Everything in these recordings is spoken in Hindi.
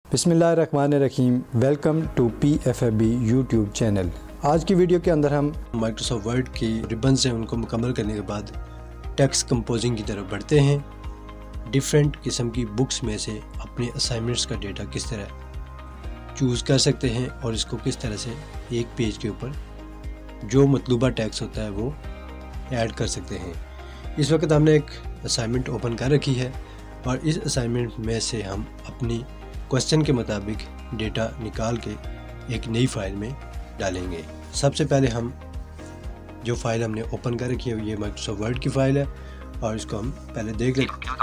बिस्मिल्लाहिर्रहमानिर्रहीम। Welcome to PFFB YouTube channel. आज की वीडियो के अंदर हम माइक्रोसॉफ्ट वर्ड की रिबन्स हैं उनको मुकम्मल करने के बाद टेक्स्ट कंपोजिंग की तरफ बढ़ते हैं। डिफरेंट किस्म की बुक्स में से अपने असाइनमेंट्स का डेटा किस तरह चूज़ कर सकते हैं और इसको किस तरह से एक पेज के ऊपर जो मतलूबा टेक्स्ट होता है वो ऐड कर सकते हैं। इस वक्त हमने एक असाइनमेंट ओपन कर रखी है और इस असाइनमेंट में से हम अपनी क्वेश्चन के मुताबिक डेटा निकाल के एक नई फाइल में डालेंगे। सबसे पहले हम जो फाइल हमने ओपन कर रखी है ये माइक्रोसॉफ्ट वर्ड की फाइल है और इसको हम पहले देख लेते हैं।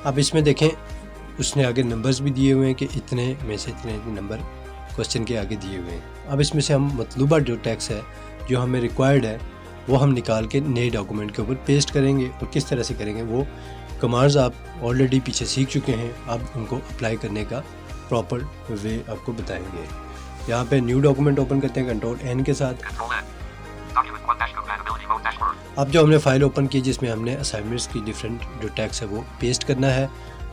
अब इसमें देखें उसने आगे नंबर्स भी दिए हुए हैं कि इतने में से इतने नंबर क्वेश्चन के आगे दिए हुए हैं। अब इसमें से हम मतलूबा जो टेक्स्ट है जो हमें रिक्वायर्ड है वो हम निकाल के नए डॉक्यूमेंट के ऊपर पेस्ट करेंगे। और किस तरह से करेंगे वो कमांड्स आप ऑलरेडी पीछे सीख चुके हैं, अब उनको अप्लाई करने का प्रॉपर वे आपको बताएंगे। यहाँ पे न्यू डॉक्यूमेंट ओपन करते हैं Ctrl+N के साथ। अब जो हमने फाइल ओपन की जिसमें हमने असाइनमेंट्स की डिफरेंट जो टेक्स्ट है वो पेस्ट करना है,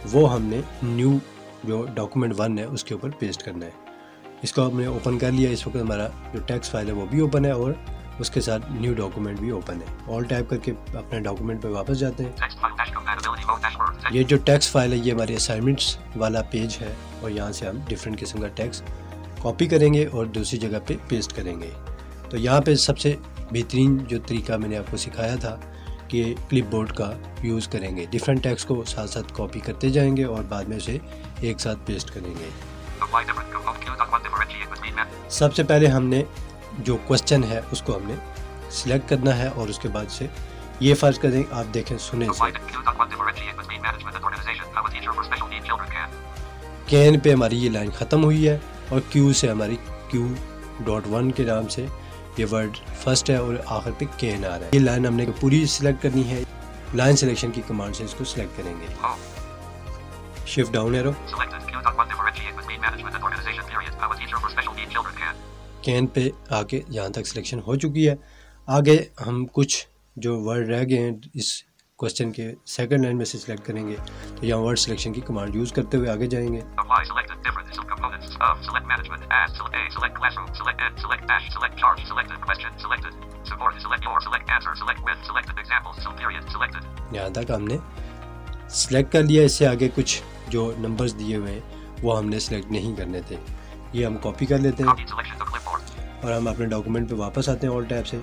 वो हमने न्यू जो डॉक्यूमेंट 1 है उसके ऊपर पेस्ट करना है। इसको हमने ओपन कर लिया। इस वक्त हमारा जो टेक्स्ट फाइल है वो भी ओपन है और उसके साथ न्यू डॉक्यूमेंट भी ओपन है। ऑल टाइप करके अपने डॉक्यूमेंट पे वापस जाते हैं। ये जो टेक्स्ट फाइल है ये हमारी असाइनमेंट्स वाला पेज है और यहाँ से हम डिफरेंट किस्म का टेक्स्ट कॉपी करेंगे और दूसरी जगह पे पेस्ट करेंगे। तो यहाँ पे सबसे बेहतरीन जो तरीका मैंने आपको सिखाया था कि क्लिपबोर्ड का यूज़ करेंगे। डिफरेंट टेक्स्ट को साथ साथ कॉपी करते जाएंगे और बाद में उसे एक साथ पेस्ट करेंगे। सबसे पहले हमने जो क्वेश्चन है उसको हमने सिलेक्ट करना है और उसके बाद से ये फर्ज कर दें, आप देखें सुने से कैन पे हमारी ये लाइन ख़त्म हुई है और क्यू से हमारी Q.1 के नाम से ये वर्ड फर्स्ट है और आखिर पे कैन आ रहा है। ये लाइन हमने पूरी सिलेक्ट करनी है। लाइन सिलेक्शन की कमांड से इसको सिलेक्ट करेंगे। Shift down arrow can pay आके यहाँ तक सिलेक्शन हो चुकी है। आगे हम कुछ जो वर्ड रह गए हैं इस क्वेश्चन के सेकंड लाइन में से सिलेक्ट करेंगे। तो यहाँ वर्ड सिलेक्शन की कमांड यूज़ करते हुए आगे जाएंगे। यहाँ तक हमने सिलेक्ट कर लिया। इससे आगे कुछ जो नंबर्स दिए हुए हैं वो हमने सिलेक्ट नहीं करने थे, ये हम कॉपी कर लेते हैं और हम अपने डॉक्यूमेंट पे वापस आते हैं ऑल टैब से।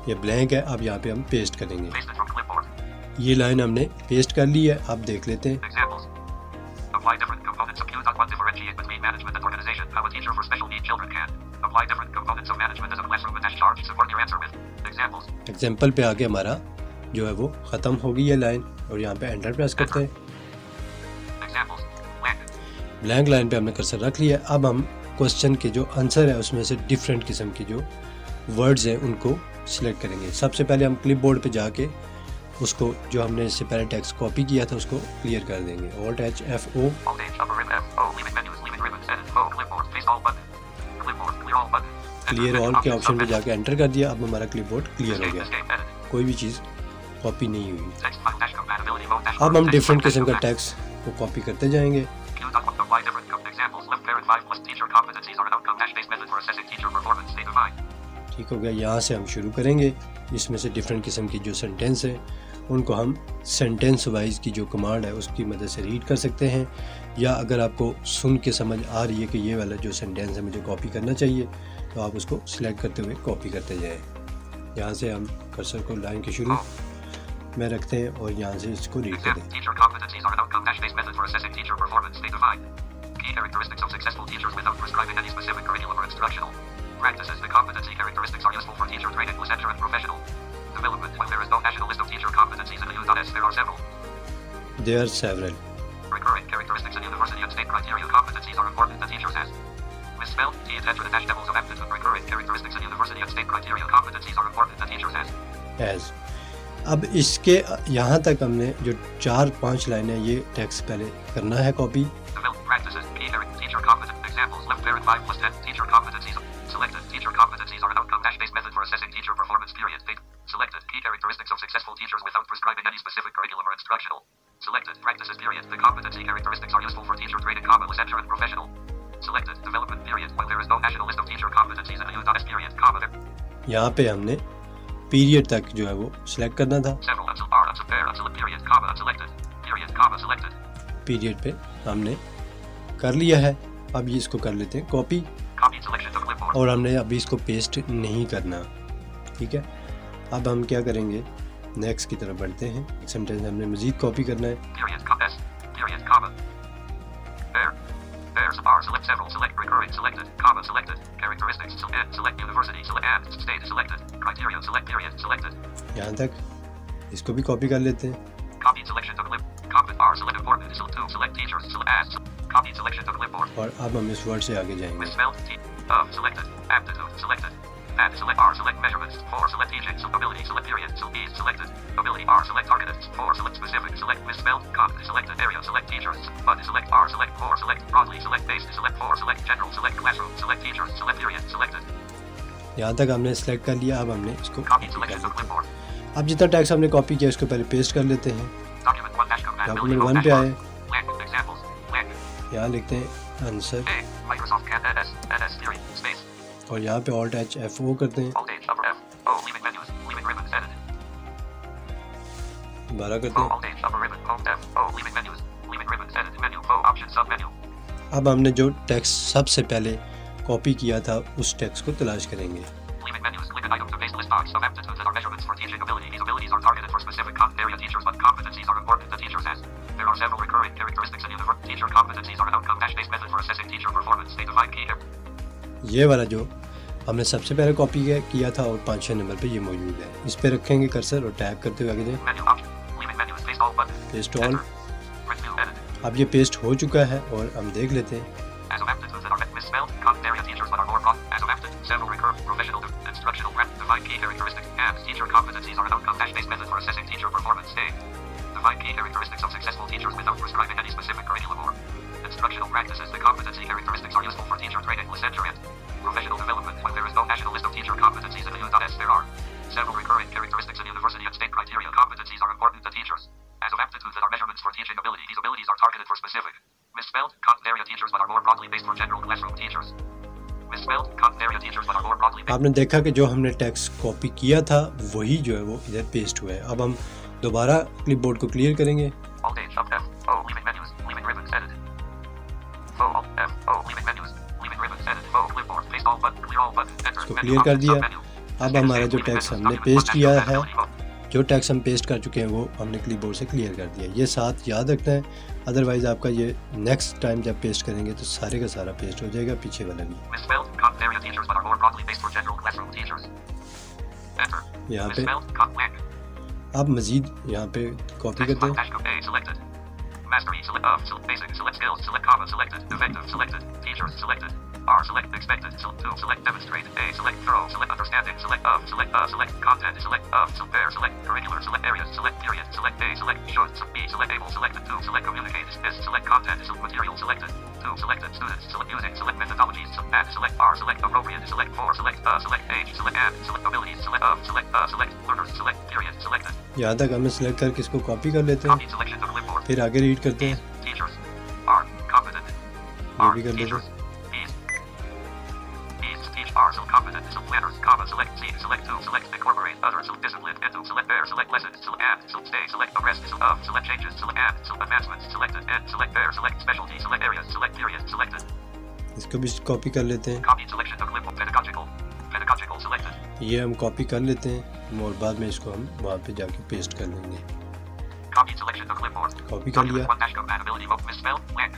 ये ब्लैंक है, अब यहाँ पे हम पेस्ट करेंगे। ये लाइन हमने पेस्ट कर ली है, अब देख लेते हैं। एग्जाम्पल पे आके हमारा जो है वो ख़त्म हो गई है लाइन और यहाँ पे एंटर प्रेस करते हैं। ब्लैंक लाइन पे हमने कर्सर रख लिया। अब हम क्वेश्चन के जो आंसर है उसमें से डिफरेंट किस्म की जो वर्ड्स हैं उनको सिलेक्ट करेंगे। सबसे पहले हम क्लिपबोर्ड पे जाके उसको जो हमने इससे पहले टेक्स्ट कॉपी किया था उसको क्लियर कर देंगे। Alt+H+F(O) क्लियर ऑल के ऑप्शन पे जाके एंटर कर दिया। अब हमारा क्लिपबोर्ड क्लियर हो गया, कोई भी चीज़ कॉपी नहीं हुई। अब हम डिफरेंट किस्म का टेक्स्ट को कॉपी करते जाएंगे। ठीक हो गया। यहाँ से हम शुरू करेंगे। इसमें से डिफरेंट किस्म की जो सेंटेंस है उनको हम सेंटेंस वाइज की जो कमांड है उसकी मदद से रीड कर सकते हैं, या अगर आपको सुन के समझ आ रही है कि ये वाला जो सेंटेंस है मुझे कॉपी करना चाहिए तो आप उसको सिलेक्ट करते हुए कॉपी करते जाएं। यहाँ से हम कर्सर को लाइन के शुरू में रखते हैं और यहाँ से इसको रीड करें। Key characteristics of successful teachers without prescribing any specific curriculum or instructional practices. The competency characteristics are useful for teacher training, licensure, and professional development. While there is no national list of teacher competencies in the U.S., there are several. Recurring characteristics in university and state criteria competencies are important. The teacher says. Misspelled. T attention and levels of aptitude. Recurring characteristics in university and state criteria competencies are important. The teacher says. As अब इसके यहाँ तक हमने जो 4-5 लाइनें ये टेक्स्ट पहले करना है कॉपी। यहाँ पे हमने पीरियड तक जो है वो सिलेक्ट करना था। पीरियड पे हमने कर लिया है। अब ये इसको कर लेते हैं कॉपी, और हमने अभी इसको पेस्ट नहीं करना, ठीक है। अब हम क्या करेंगे, नेक्स्ट की तरफ बढ़ते हैं। सेंटेंस हमने मजीद कॉपी करना है। यहाँ तक इसको भी कॉपी कर लेते हैं। और अब हम इस वर्ड से आगे जाएंगे। यहाँ तक हमने सिलेक्ट कर लिया। अब हमने इसको कॉपी कर लेते हैं। अब जितना टेक्स्ट हमने कॉपी किया उसको पहले पेस्ट कर लेते हैं। डॉक्यूमेंट 1 पे आए, यहाँ लिखते हैं आंसर, और यहाँ पे Alt H F O करते हैं, दोबारा करते हैं। अब हमने जो टेक्स्ट सबसे पहले कॉपी किया था उस टेक्स्ट को तलाश करेंगे। ये वाला जो हमने सबसे पहले कॉपी किया था और 5-6 नंबर पे ये मौजूद है। इस पे रखेंगे कर्सर और टैप करते हुए आगे जाएं। Paste all. अब ये पेस्ट हो चुका है और हम देख लेते हैं। आपने देखा कि जो हमने टेक्स्ट कॉपी किया था वही जो है वो इधर पेस्ट हुआ है। अब हम दोबारा क्लिपबोर्ड को क्लियर करेंगे। इसको क्लियर कर दिया। अब हमारा जो टेक्स्ट हमने पेस्ट किया है, जो टेक्स्ट हम पेस्ट कर चुके हैं वो हमने क्लिपबोर्ड से क्लियर कर दिया। ये साथ याद रखना है, अदरवाइज आपका ये नेक्स्ट टाइम जब पेस्ट करेंगे तो सारे का सारा पेस्ट हो जाएगा, पीछे वाला भी। यहाँ पे अब मजीद यहाँ पे कॉपी करते हैं। R select expected, select demonstrate, A select thorough, select understanding, select content, select pair, select curricular, select areas, select period, select A, select should, B select able, selected 2, select communicate, is select content, select material, selected 2, selected students, select using, select methodologies, select R, select appropriate, select for, select age, select and, select abilities, select learners, select period, selected। यहाँ तक हमें सिलेक्ट करके इसको कॉपी कर लेते हैं, फिर आगे रीड करते हैं। Teachers are competent, ये भी कर लेते हैं। are so competent, so planners, select C, select to, select incorporate, other, so discipline, into, select bear, select lessons, so add, so stay, select arrest, so select changes, select add, so advancements, selected, and, select bear, select specialty, select areas, select period, selected। इसको भी कॉपी कर लेते हैं। Copy selection of clipboard, pedagogical, selected। ये हम कॉपी कर लेते हैं और बाद में इसको हम वहाँ पे जाके पेस्ट कर लेंगे। Copy selection of clipboard, copy कर लिया। compatibility mode, misspelled, blank,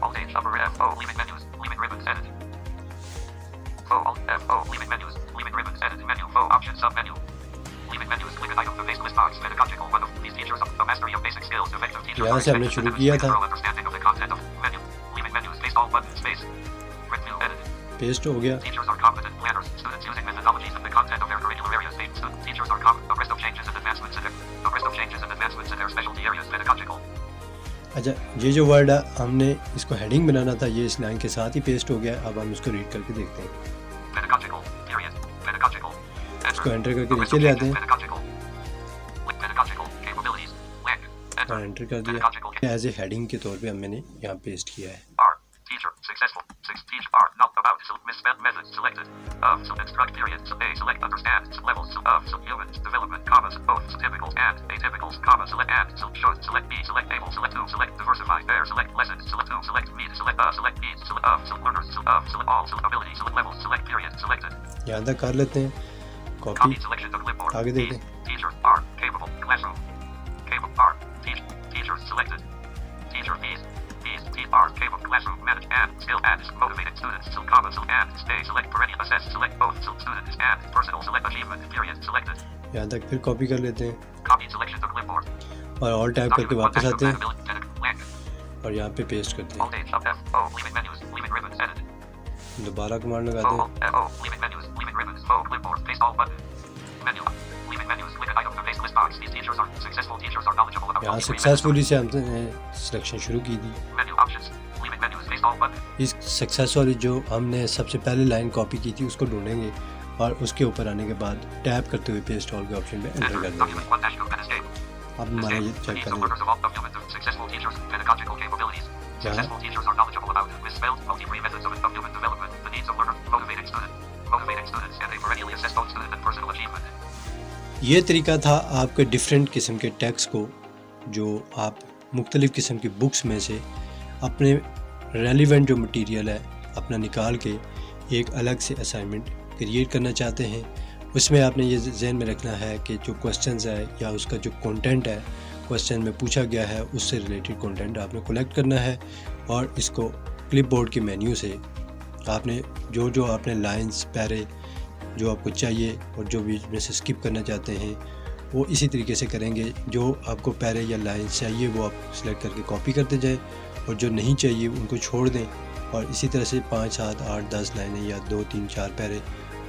Alt H upper F O, leaving menus, leaving ribbons, edit. Alt F O, leaving menus, leaving ribbons, edit menu, option sub menu, leaving menus, click item, the base list box, pedagogical, one of these teachers of the mastery of basic skills, effective teacher, यहाँ से हमने शुरू किया था। understanding of the content of menu, leaving menus, space all button, space, review, edit. Paste हो गया। Teachers are competent planners, students using methodologies of the content of their curricular areas, student teachers are the rest of changes in advanced अच्छा, ये जो वर्ड है हमने इसको हेडिंग बनाना था, ये इस लाइन के साथ ही पेस्ट हो गया। अब हम इसको रीड करके देखते हैं। Pedagogical. Period. Pedagogical. इसको एंटर करके नीचे ले आते हैं। Pedagogical. Pedagogical capabilities. Lang. हाँ, एंटर कर दिया। एज ए हेडिंग के तौर पे मैंने यहाँ पेस्ट किया है। R. Teacher. Successful. Teacher. R. Not about. Misspelled method. Selected. Instruct. Period. Select. Understand. Levels. Human. Development. Commas. Both. Typicals and atypicals. Comma. Select and. Short. Select B. Select able. Select to. Select diversify. Pair. Select lessons. Select to. Select need. Select needs. Select learners. Select all. Select ability. Select levels. Select period. Selected. यहाँ तक कर लेते हैं। Copy copy selection to clipboard. आगे देखते हैं। Teacher. R. Capable. Classroom. Capable. R. Teacher. Selected. Teacher. These. R. Capable. Classroom. Manage and skill and motivated students. Comma. And stay. Select perennial. Assess. Select both. Students and personal. Select achievement. Period. Selected. यहाँ तक फिर कॉपी कर लेते हैं Copy selection to clipboard. और ऑल टाइप करके वापस आते हैं Lang. और यहाँ पे पेस्ट करते All days of F. O. Leaving menus. Leaving ribbons. Edit. हैं। दोबारा कमांड लगाते O. हैं। F. O. Leaving menus. Leaving ribbons. O. Clipboard. Paste all button. Menu. Leaving menus. Click item to paste list box. These teachers are successful. Teachers are knowledgeable about. यहाँ सक्सेसफुली से हमने सिलेक्शन शुरू की थी। Menu options. Leaving menus. Paste all button. इस सक्सेस वाली जो हमने सबसे पहले लाइन कॉपी की थी उसको ढूंढेंगे और उसके ऊपर आने के बाद टैप करते हुए पेस्ट ऑल के ऑप्शन पे एंटर कर देंगे। Document 1-2 and escape. अब हमारा ये चेक Needs कर of learners of all of human successful teachers. Pedagogical capabilities. Successful teachers are knowledgeable about misspelled multi-free methods of human development. The needs of learners. Motivating students and they perennially assess both student and personal achievement. ये तरीका था आपके डिफरेंट किस्म के टेक्स्ट को जो आप मुख्तलिफ़ किस्म की बुक्स में से अपने रेलिवेंट जो मटेरियल है अपना निकाल के एक अलग से असाइनमेंट क्रिएट करना चाहते हैं। उसमें आपने ये जहन में रखना है कि जो क्वेश्चंस है या उसका जो कंटेंट है क्वेश्चन में पूछा गया है उससे रिलेटेड कंटेंट आपने कलेक्ट करना है और इसको क्लिपबोर्ड के मेन्यू से आपने जो आपने लाइंस पैरे जो आपको चाहिए और जो बीच में से स्किप करना चाहते हैं वो इसी तरीके से करेंगे। जो आपको पैरे या लाइंस चाहिए वो आप सिलेक्ट करके कॉपी करते जाएं और जो नहीं चाहिए उनको छोड़ दें और इसी तरह से 5, 7, 8, 10 लाइनें या 2, 3, 4 पैरे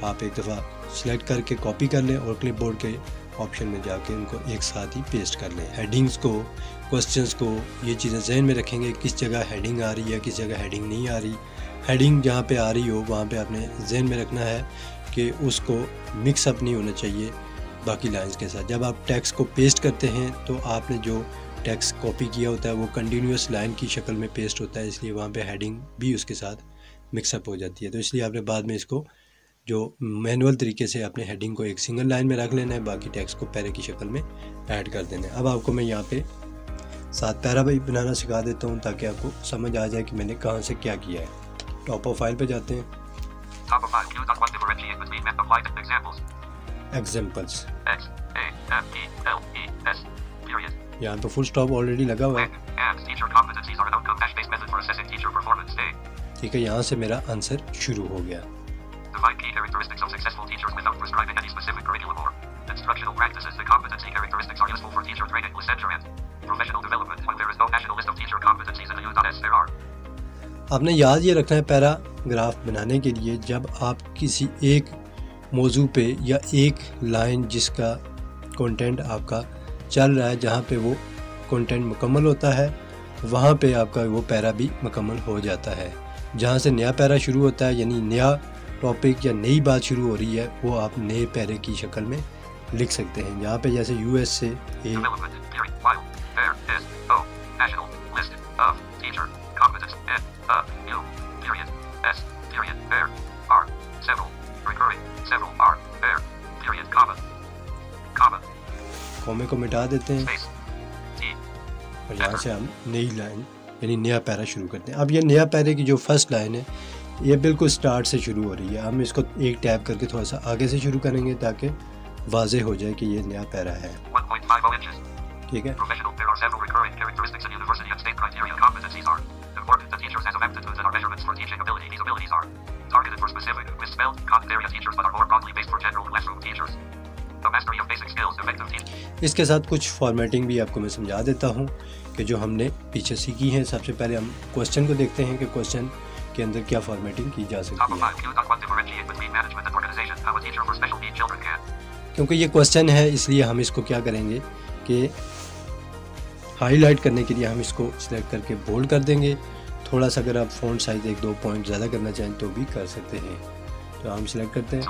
आप एक दफ़ा सिलेक्ट करके कॉपी कर लें और क्लिपबोर्ड के ऑप्शन में जाके उनको एक साथ ही पेस्ट कर लें। हेडिंग्स को, क्वेश्चंस को ये चीज़ें जहन में रखेंगे किस जगह हेडिंग आ रही है, किस जगह हेडिंग नहीं आ रही। हेडिंग जहाँ पे आ रही हो वहाँ पे आपने जहन में रखना है कि उसको मिक्सअप नहीं होना चाहिए बाकी लाइंस के साथ। जब आप टेक्स्ट को पेस्ट करते हैं तो आपने जो टेक्स्ट कॉपी किया होता है वो कंटिन्यूस लाइन की शक्ल में पेस्ट होता है, इसलिए वहाँ पे हेडिंग भी उसके साथ मिक्सअप हो जाती है। तो इसलिए आपने बाद में इसको जो मैनुअल तरीके से अपने हेडिंग को एक सिंगल लाइन में रख लेना है, बाकी टेक्स्ट को पैरे की शक्ल में ऐड कर देना है। अब आपको मैं यहाँ पे 7 पैरा भी बनाना सिखा देता हूँ ताकि आपको समझ आ जाए कि मैंने कहाँ से क्या किया है। टॉप ऑफ फाइल पे जाते हैं। Top of file. Q.1 differentiate between applied examples. Examples Examples. Period. यहाँ पे फुल स्टॉप ऑलरेडी लगा हुआ है। And teacher competencies are an outcome-based method for assessing teacher performance. ठीक है, यहाँ से मेरा आंसर शुरू हो गया। Define key characteristics of successful teachers without prescribing any specific curriculum or instructional practices. The competency characteristics are useful for teacher training, licensure, and professional development. When there is no national list of teacher competencies in the U.S, there are. आपने याद ये रखना है पैराग्राफ बनाने के लिए जब आप किसी एक मौजू पे या एक लाइन जिसका कंटेंट आपका चल रहा है जहाँ पे वो कंटेंट मुकम्मल होता है वहाँ पे आपका वो पैरा भी मुकम्मल हो जाता है। जहाँ से नया पैरा शुरू होता है यानी नया टॉपिक या नई बात शुरू हो रही है वो आप नए पैरे की शक्ल में लिख सकते हैं। यहाँ पे जैसे यूएस से कॉमे को मिटा देते हैं और यहाँ से हम नई लाइन यानी नया पैरा शुरू करते हैं। अब ये नया पैरे की जो फर्स्ट लाइन है ये बिल्कुल स्टार्ट से शुरू हो रही है। हम इसको एक टैब करके थोड़ा सा आगे से शुरू करेंगे ताकि वाज़ेह हो जाए कि ये नया पैरा है। ठीक है, इसके साथ कुछ फॉर्मेटिंग भी आपको मैं समझा देता हूँ कि जो हमने पीछे सीखी है। सबसे पहले हम क्वेश्चन को देखते हैं कि क्वेश्चन के अंदर क्या फॉर्मेटिंग की जा सकती है। क्योंकि ये क्वेश्चन है इसलिए हम इसको क्या करेंगे कि हाईलाइट करने के लिए हम इसको सिलेक्ट करके बोल्ड कर देंगे। थोड़ा सा अगर आप फ़ॉन्ट साइज़ 1-2 पॉइंट ज़्यादा करना चाहें तो भी कर सकते हैं। तो हम सिलेक्ट करते हैं।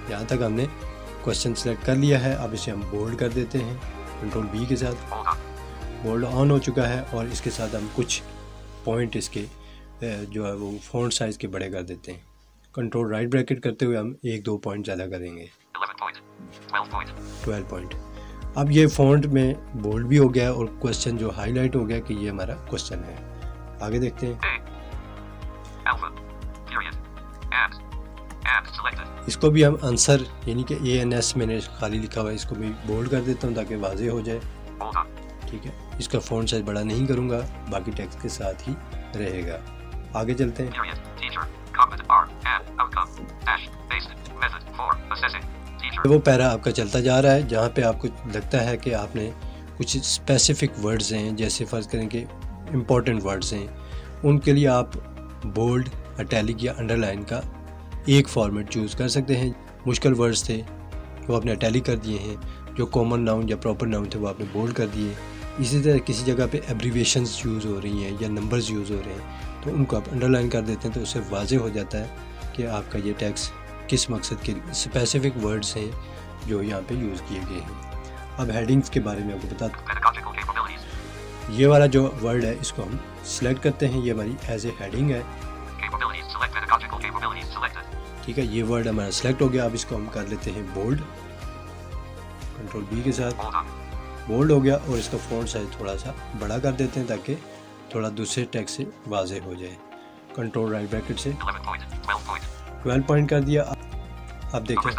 यहाँ तक हमने क्वेश्चन सिलेक्ट कर लिया है। अब इसे हम बोल्ड कर देते हैं कंट्रोल B के साथ। बोल्ड ऑन हो चुका है और इसके साथ हम कुछ पॉइंट इसके जो है वो फ़ॉन्ट साइज़ के बड़े कर देते हैं। कंट्रोल राइट ब्रैकेट करते हुए हम 1-2 पॉइंट ज़्यादा करेंगे, 12 पॉइंट। अब ये फ़ॉन्ट में बोल्ड भी हो गया है और क्वेश्चन जो हाईलाइट हो गया कि ये हमारा क्वेश्चन है। आगे देखते हैं। इसको भी हम आंसर यानी कि ANS मैंने खाली लिखा हुआ है, इसको भी बोल्ड कर देता हूँ ताकि वाज़ेह हो जाए। ठीक है, इसका फ़ॉन्ट साइज़ बड़ा नहीं करूँगा, बाकी टेक्स्ट के साथ ही रहेगा। आगे चलते हैं। वो पैरा आपका चलता जा रहा है जहाँ पे आपको लगता है कि आपने कुछ स्पेसिफिक वर्ड्स हैं, जैसे फ़र्ज़ करें कि इम्पोर्टेंट वर्ड्स हैं, उनके लिए आप बोल्ड, इटैलिक या अंडरलाइन का एक फॉर्मेट चूज़ कर सकते हैं। मुश्किल वर्ड्स थे वो आपने इटैलिक कर दिए हैं, जो कॉमन नाउन या प्रॉपर नाउन थे वो आपने बोल्ड कर दिए। इसी तरह किसी जगह पे एब्रीवेशंस यूज़ हो रही हैं या नंबर्स यूज़ हो रहे हैं तो उनको आप अंडरलाइन कर देते हैं, तो उससे वाज़ेह हो जाता है कि आपका ये टेक्स्ट किस मकसद के स्पेसिफिक वर्ड्स हैं जो यहाँ पे यूज़ किए गए हैं। अब हेडिंग्स के बारे में आपको बता दूँ। ये वाला जो वर्ड है इसको हम सिलेक्ट करते हैं, ये हमारी एज ए हेडिंग है। ठीक है, ये वर्ड हमारा सिलेक्ट हो गया। अब इसको हम कर लेते हैं बोल्ड, कंट्रोल B के साथ। बोल्ड हो गया और इसका फ़ॉन्ट साइज़ थोड़ा सा बड़ा कर देते हैं ताकि थोड़ा दूसरे टेक्स्ट से वाज़ेह हो जाए। कंट्रोल राइट ब्रैकेट से 12 पॉइंट कर दिया। अब देखें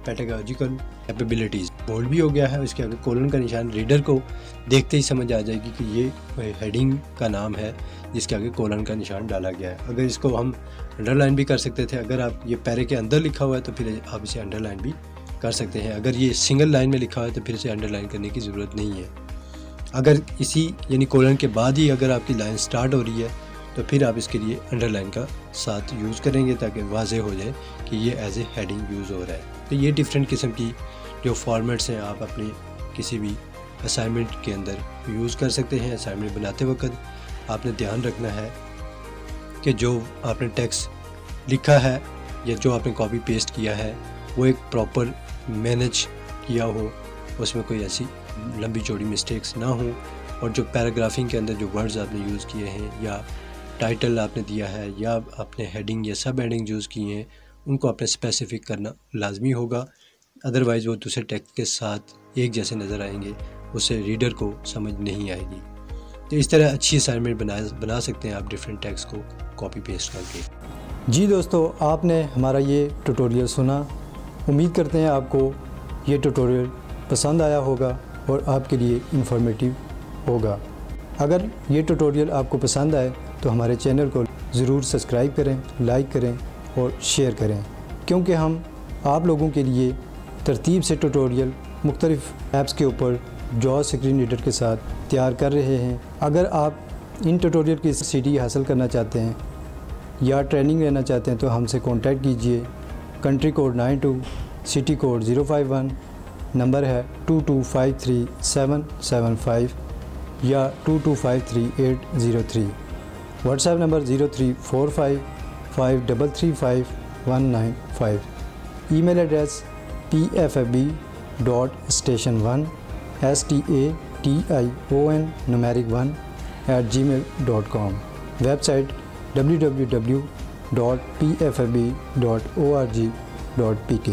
पेडागॉजिकल कैपेबिलिटीज़ बोल्ड भी हो गया है। इसके आगे कोलन का निशान, रीडर को देखते ही समझ आ जाएगी कि ये हेडिंग का नाम है जिसके आगे कोलन का निशान डाला गया है। अगर इसको हम अंडरलाइन भी कर सकते थे, अगर आप ये पैरे के अंदर लिखा हुआ है तो फिर आप इसे अंडरलाइन भी कर सकते हैं। अगर ये सिंगल लाइन में लिखा हुआ है तो फिर इसे अंडरलाइन करने की ज़रूरत नहीं है। अगर इसी यानी कोलन के बाद ही अगर आपकी लाइन स्टार्ट हो रही है तो फिर आप इसके लिए अंडरलाइन का साथ यूज़ करेंगे ताकि वाज़ेह हो जाए कि ये एज ए हेडिंग यूज़ हो रहा है। तो ये डिफरेंट किस्म की जो फॉर्मेट्स हैं आप अपने किसी भी असाइनमेंट के अंदर यूज़ कर सकते हैं। असाइनमेंट बनाते वक्त आपने ध्यान रखना है कि जो आपने टेक्स्ट लिखा है या जो आपने कॉपी पेस्ट किया है वो एक प्रॉपर मैनेज किया हो, उसमें कोई ऐसी लंबी चौड़ी मिस्टेक्स ना हो, और जो पैराग्राफिंग के अंदर जो वर्ड्स आपने यूज़ किए हैं या टाइटल आपने दिया है या आपने हेडिंग या सब हेडिंग यूज़ किए हैं उनको आपने स्पेसिफिक करना लाजमी होगा। अदरवाइज़ वो दूसरे टेक्स्ट के साथ एक जैसे नज़र आएंगे, उससे रीडर को समझ नहीं आएगी। तो इस तरह अच्छी असाइनमेंट बना सकते हैं आप डिफरेंट टेक्स्ट को कॉपी पेस्ट करके। जी दोस्तों, आपने हमारा ये ट्यूटोरियल सुना। उम्मीद करते हैं आपको ये ट्यूटोरियल पसंद आया होगा और आपके लिए इंफॉर्मेटिव होगा। अगर ये ट्यूटोरियल आपको पसंद आए तो हमारे चैनल को ज़रूर सब्सक्राइब करें, लाइक करें और शेयर करें, क्योंकि हम आप लोगों के लिए तरतीब से ट्यूटोरियल मुख्तलिफ़ ऐप्स के ऊपर जॉ स्क्रीन रीडर के साथ तैयार कर रहे हैं। अगर आप इन ट्यूटोरियल की CD हासिल करना चाहते हैं या ट्रेनिंग लेना चाहते हैं तो हमसे कॉन्टैक्ट कीजिए। Country code 92, city code 051, number है 2253-775 या 2253-803। WhatsApp number 03455335-195। Email address pfab.station1 website www.pfab.org.pk।